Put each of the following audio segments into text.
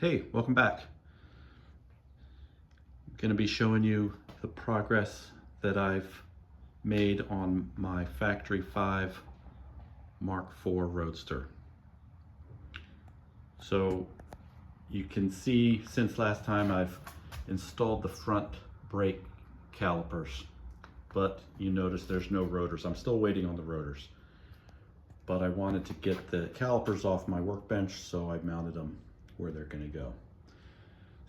Hey, welcome back. I'm going to be showing you the progress that I've made on my Factory 5 MK4 Roadster. So you can see since last time I've installed the front brake calipers, but you notice there's no rotors. I'm still waiting on the rotors, but I wanted to get the calipers off my workbench, so I mounted them where they're going to go.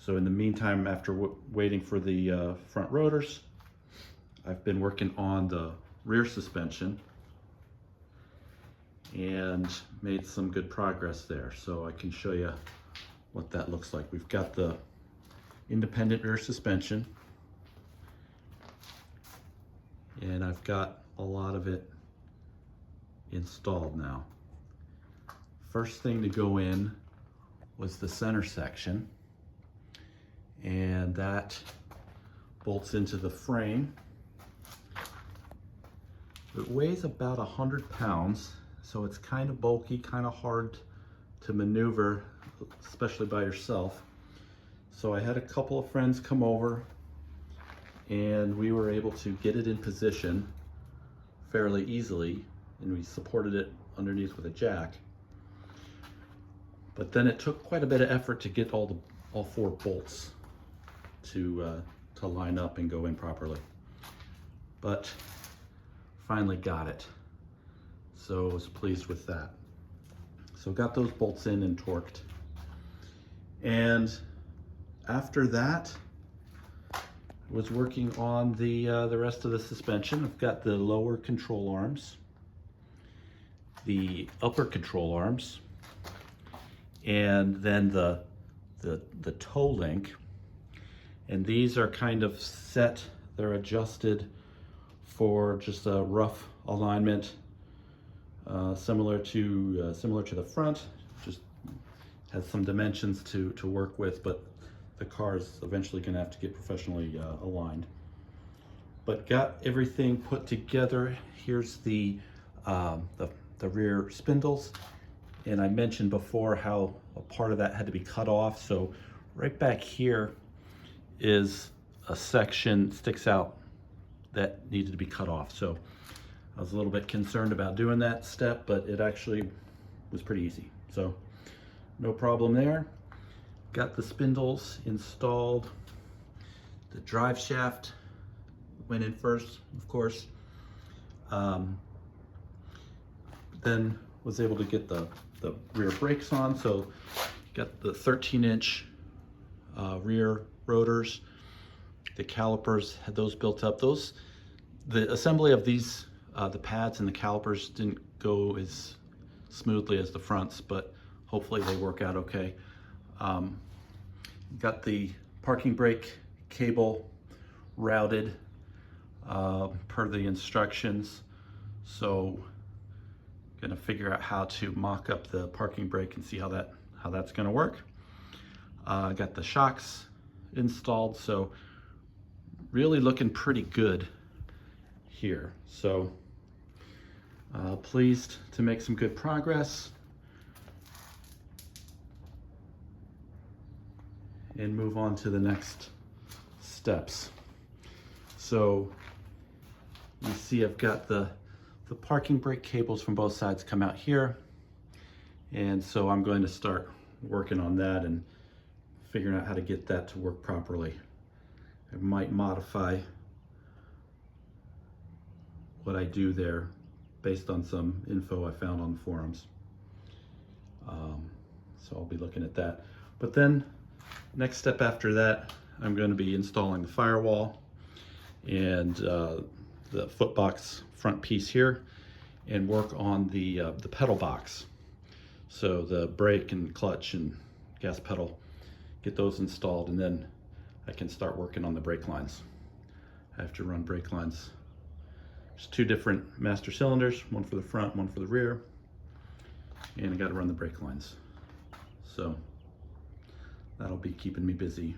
So in the meantime, after waiting for the front rotors, I've been working on the rear suspension and made some good progress there. So I can show you what that looks like. We've got the independent rear suspension, and I've got a lot of it installed now. First thing to go in was the center section, and that bolts into the frame. It weighs about 100 pounds, so it's kind of bulky, kind of hard to maneuver, especially by yourself. So I had a couple of friends come over, and we were able to get it in position fairly easily, and we supported it underneath with a jack. But then it took quite a bit of effort to get all four bolts to line up and go in properly. But finally got it. So I was pleased with that. So got those bolts in and torqued. And after that, was working on the rest of the suspension. I've got the lower control arms, the upper control arms, and then the toe link. And these are kind of set, they're adjusted for just a rough alignment, similar to the front. Just has some dimensions to work with, but the car is eventually going to have to get professionally aligned. But got everything put together. Here's the rear spindles, and I mentioned before how a part of that had to be cut off. So right back here is a section sticks out that needed to be cut off. So I was a little bit concerned about doing that step, but it actually was pretty easy. So no problem there. Got the spindles installed. The drive shaft went in first, of course. Then was able to get the rear brakes on. So got the 13-inch rear rotors. The calipers, had those built up. The assembly of these, the pads and the calipers didn't go as smoothly as the fronts, but hopefully they work out okay. Got the parking brake cable routed per the instructions. So gonna figure out how to mock up the parking brake and see how that's gonna work. Got the shocks installed, so really looking pretty good here. So pleased to make some good progress and move on to the next steps. So you see I've got the parking brake cables from both sides come out here, and so I'm going to start working on that and figuring out how to get that to work properly. I might modify what I do there based on some info I found on the forums. So I'll be looking at that. But then next step after that, I'm going to be installing the firewall and the footbox front piece here, and work on the pedal box. So the brake and clutch and gas pedal, get those installed, and then I can start working on the brake lines. I have to run brake lines. There's two different master cylinders, one for the front, one for the rear, and I got to run the brake lines. So that'll be keeping me busy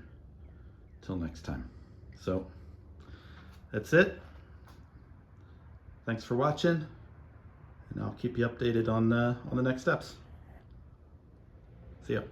till next time. So that's it. Thanks for watching, and I'll keep you updated on the next steps. See ya.